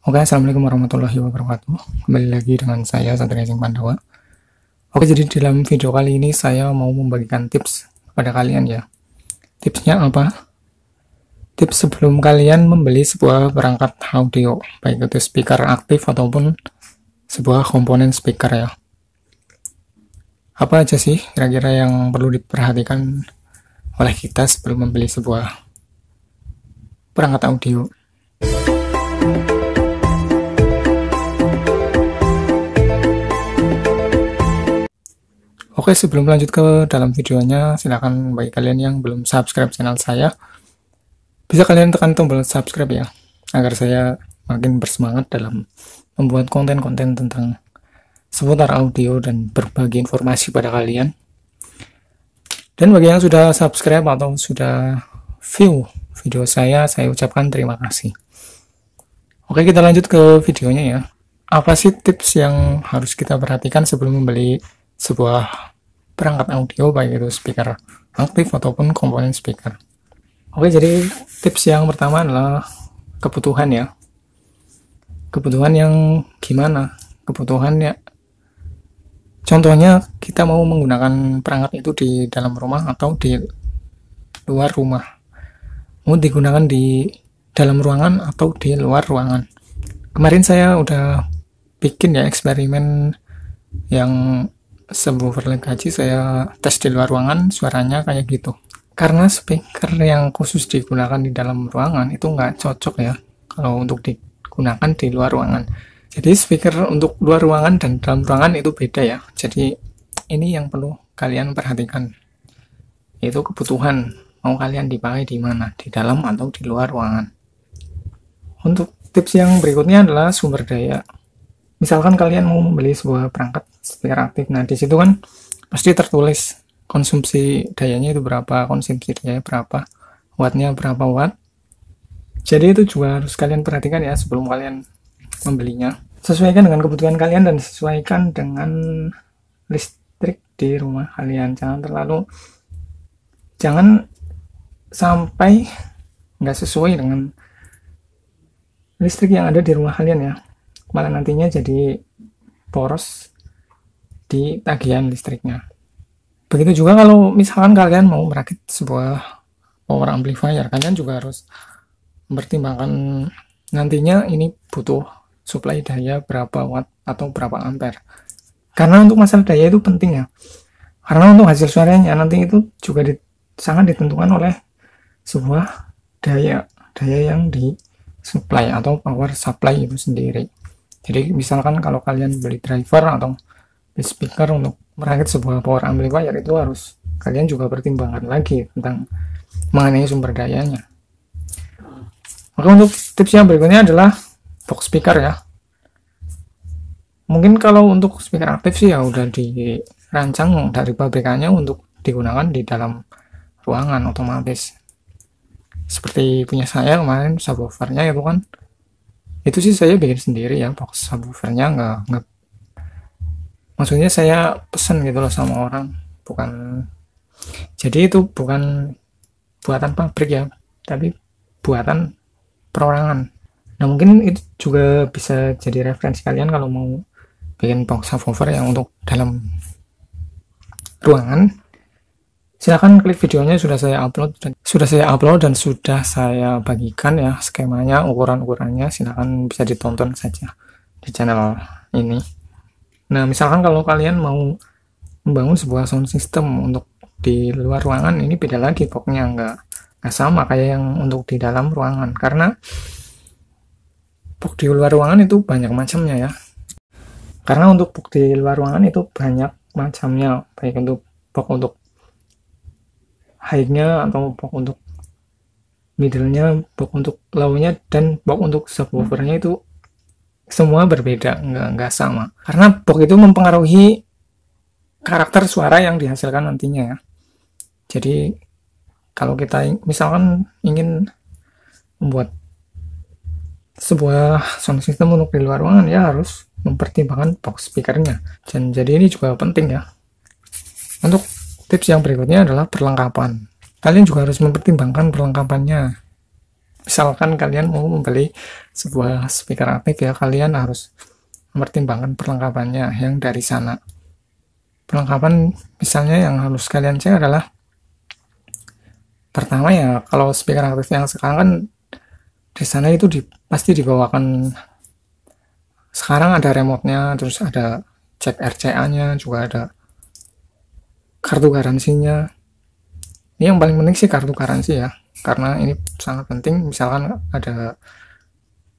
Oke, assalamualaikum warahmatullahi wabarakatuh. Kembali lagi dengan saya Satria Sing Pandawa. Oke, jadi dalam video kali ini saya mau membagikan tips kepada kalian ya. Tipsnya apa? Tips sebelum kalian membeli sebuah perangkat audio, baik itu speaker aktif ataupun sebuah komponen speaker ya. Apa aja sih kira-kira yang perlu diperhatikan oleh kita sebelum membeli sebuah perangkat audio? Oke, sebelum lanjut ke dalam videonya, silakan bagi kalian yang belum subscribe channel saya, bisa kalian tekan tombol subscribe ya, agar saya makin bersemangat dalam membuat konten-konten tentang seputar audio dan berbagi informasi pada kalian. Dan bagi yang sudah subscribe atau sudah view video saya ucapkan terima kasih. Oke, kita lanjut ke videonya ya. Apa sih tips yang harus kita perhatikan sebelum membeli sebuah perangkat audio, baik itu speaker aktif ataupun komponen speaker? Oke, jadi tips yang pertama adalah kebutuhan ya. Kebutuhan yang gimana? Kebutuhan ya, contohnya kita mau menggunakan perangkat itu di dalam rumah atau di luar rumah. Mau digunakan di dalam ruangan atau di luar ruangan. Kemarin saya udah bikin ya eksperimen yang subwoofer gaji, saya tes di luar ruangan, suaranya kayak gitu. Karena speaker yang khusus digunakan di dalam ruangan itu nggak cocok ya kalau untuk digunakan di luar ruangan. Jadi speaker untuk luar ruangan dan dalam ruangan itu beda ya. Jadi ini yang perlu kalian perhatikan, yaitu kebutuhan mau kalian dipakai di mana, di dalam atau di luar ruangan. Untuk tips yang berikutnya adalah sumber daya. Misalkan kalian mau membeli sebuah perangkat speaker aktif, nah di situ kan pasti tertulis konsumsi dayanya itu berapa, konsumsi daya berapa, wattnya berapa watt. Jadi itu juga harus kalian perhatikan ya sebelum kalian membelinya. Sesuaikan dengan kebutuhan kalian dan sesuaikan dengan listrik di rumah kalian. Jangan sampai nggak sesuai dengan listrik yang ada di rumah kalian ya, malah nantinya jadi boros di tagihan listriknya. Begitu juga kalau misalkan kalian mau merakit sebuah power amplifier, kalian juga harus mempertimbangkan nantinya ini butuh suplai daya berapa watt atau berapa ampere. Karena untuk masalah daya itu penting ya. Karena untuk hasil suaranya nanti itu juga sangat ditentukan oleh sebuah daya yang disuplai atau power supply itu sendiri. Jadi misalkan kalau kalian beli driver atau beli speaker untuk merakit sebuah power amplifier, itu harus kalian juga pertimbangkan lagi tentang mengenai sumber dayanya. Maka untuk tips yang berikutnya adalah box speaker ya. Mungkin kalau untuk speaker aktif sih ya udah dirancang dari pabrikannya untuk digunakan di dalam ruangan otomatis. Seperti punya saya kemarin subwoofernya itu kan, itu sih saya bikin sendiri ya, box subwoofernya nggak maksudnya saya pesen gitu loh sama orang, jadi itu bukan buatan pabrik ya, tapi buatan perorangan. Nah mungkin itu juga bisa jadi referensi kalian kalau mau bikin box subwoofer yang untuk dalam ruangan. Silahkan klik videonya, sudah saya upload dan sudah saya bagikan ya skemanya, ukurannya. Silahkan bisa ditonton saja di channel ini. Nah misalkan kalau kalian mau membangun sebuah sound system untuk di luar ruangan, ini beda lagi boxnya, nggak sama kayak yang untuk di dalam ruangan, karena box di luar ruangan itu banyak macamnya ya. Karena untuk box di luar ruangan itu banyak macamnya, baik untuk box untuk high-nya atau box untuk middle-nya, box untuk low-nya, dan box untuk subwoofer-nya itu semua berbeda, nggak sama. Karena box itu mempengaruhi karakter suara yang dihasilkan nantinya ya. Jadi kalau kita misalkan ingin membuat sebuah sound system untuk di luar ruangan, ya harus mempertimbangkan box speakernya. Dan jadi ini juga penting ya. Untuk tips yang berikutnya adalah perlengkapan. Kalian juga harus mempertimbangkan perlengkapannya. misalkan kalian mau membeli sebuah speaker aktif ya, kalian harus mempertimbangkan perlengkapannya yang dari sana. Perlengkapan misalnya yang harus kalian cek adalah, pertama ya, kalau speaker aktif yang sekarang kan di sana itu pasti dibawakan, sekarang ada remote-nya, terus ada cek RCA-nya, juga ada kartu garansinya. Ini yang paling penting sih kartu garansi ya, karena ini sangat penting. Misalkan ada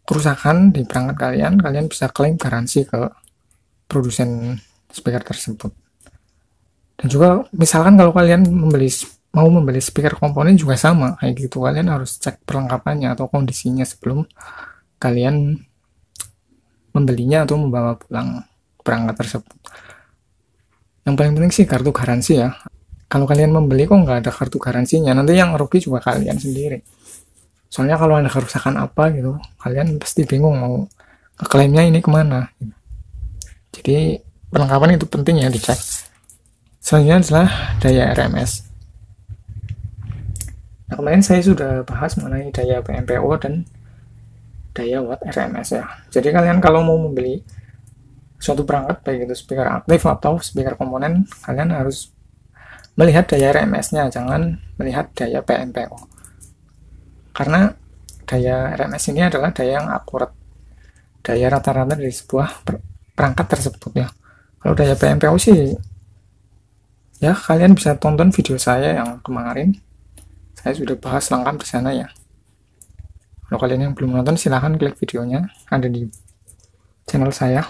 kerusakan di perangkat kalian bisa klaim garansi ke produsen speaker tersebut. Dan juga misalkan kalau kalian mau membeli speaker komponen juga sama kayak gitu, kalian harus cek perlengkapannya atau kondisinya sebelum kalian membelinya atau membawa pulang perangkat tersebut. Yang paling penting sih kartu garansi ya. Kalau kalian membeli kok nggak ada kartu garansinya, nanti yang rugi juga kalian sendiri. Soalnya kalau ada kerusakan apa gitu, kalian pasti bingung mau klaimnya ini kemana. Jadi perlengkapan itu penting ya dicek. Selanjutnya adalah daya RMS. Nah, kemarin saya sudah bahas mengenai daya PMPO dan daya watt RMS ya. Jadi kalian kalau mau membeli suatu perangkat, baik itu speaker aktif atau speaker komponen, kalian harus melihat daya RMS-nya, jangan melihat daya PMPO. Karena daya RMS ini adalah daya yang akurat, daya rata-rata dari sebuah perangkat tersebut ya. Kalau daya PMPO sih ya, kalian bisa tonton video saya yang kemarin, saya sudah bahas lengkap di sana ya. Kalau kalian yang belum nonton, silahkan klik videonya, ada di channel saya.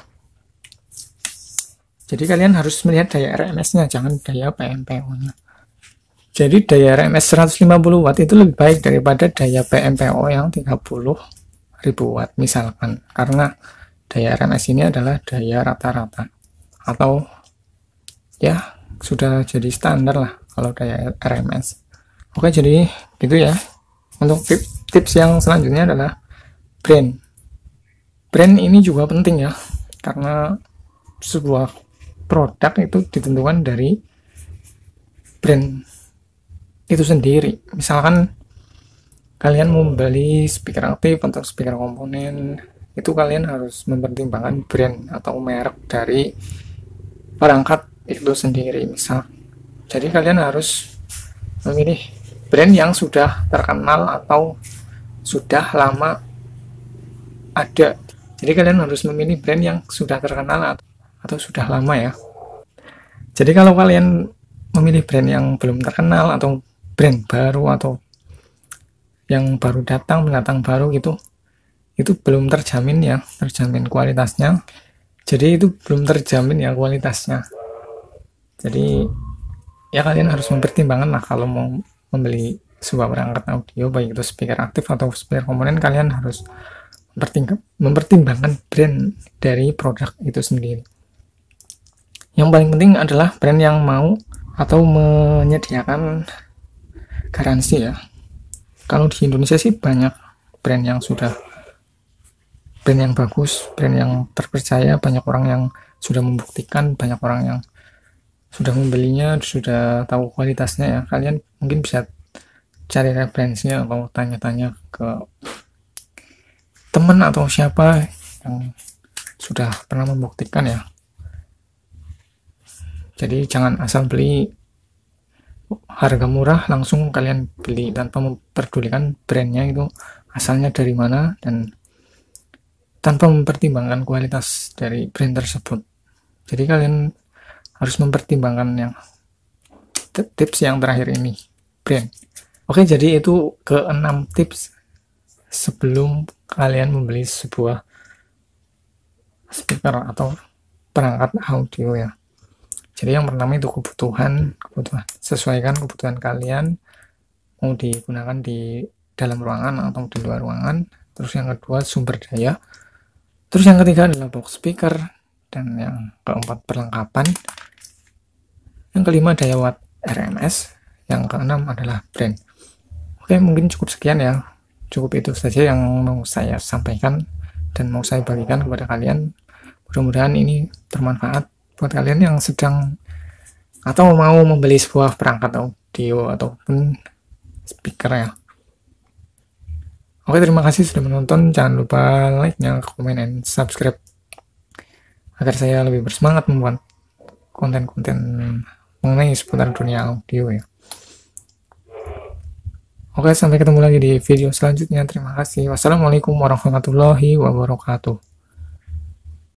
Jadi kalian harus melihat daya RMS-nya, jangan daya PMPO-nya. Jadi daya RMS 150 watt itu lebih baik daripada daya PMPO yang 30.000 watt misalkan, karena daya RMS ini adalah daya rata-rata atau ya sudah jadi standar lah kalau daya RMS. Oke, jadi gitu ya. Untuk tips yang selanjutnya adalah brand. Brand ini juga penting ya, karena sebuah produk itu ditentukan dari brand itu sendiri. Misalkan kalian mau membeli speaker aktif atau speaker komponen, itu kalian harus mempertimbangkan brand atau merek dari perangkat itu sendiri misal. Jadi kalian harus memilih brand yang sudah terkenal atau sudah lama ada. Jadi kalian harus memilih brand yang sudah terkenal atau sudah lama ya. Jadi kalau kalian memilih brand yang belum terkenal atau brand baru atau yang baru datang, pendatang baru gitu, itu belum terjamin ya, terjamin kualitasnya. Jadi itu belum terjamin ya kualitasnya. Jadi ya kalian harus mempertimbangkan lah kalau mau membeli sebuah perangkat audio, baik itu speaker aktif atau speaker komponen, kalian harus mempertimbangkan brand dari produk itu sendiri. Yang paling penting adalah brand yang mau atau menyediakan garansi ya. Kalau di Indonesia sih banyak brand yang bagus, brand yang terpercaya, banyak orang yang sudah membuktikan, banyak orang yang sudah membelinya, sudah tahu kualitasnya ya. Kalian mungkin bisa cari referensinya atau tanya-tanya ke teman atau siapa yang sudah pernah membuktikan ya. Jadi jangan asal beli harga murah langsung kalian beli tanpa memperdulikan brandnya itu asalnya dari mana, dan tanpa mempertimbangkan kualitas dari brand tersebut. Jadi kalian harus mempertimbangkan yang tips yang terakhir ini, brand. Oke, jadi itu ke-6 tips sebelum kalian membeli sebuah speaker atau perangkat audio ya. Jadi yang pertama itu kebutuhan, sesuaikan kebutuhan kalian, mau digunakan di dalam ruangan atau di luar ruangan. Terus yang kedua sumber daya. Terus yang ketiga adalah box speaker, dan yang keempat perlengkapan. Yang kelima daya watt RMS, yang keenam adalah brand. Oke, mungkin cukup sekian ya. Cukup itu saja yang mau saya sampaikan dan mau saya bagikan kepada kalian. Mudah-mudahan ini bermanfaat buat kalian yang sedang atau mau membeli sebuah perangkat audio ataupun speaker ya. Oke, terima kasih sudah menonton. Jangan lupa like-nya, komen, dan subscribe agar saya lebih bersemangat membuat konten-konten mengenai seputar dunia audio ya. Oke, sampai ketemu lagi di video selanjutnya. Terima kasih. Wassalamualaikum warahmatullahi wabarakatuh.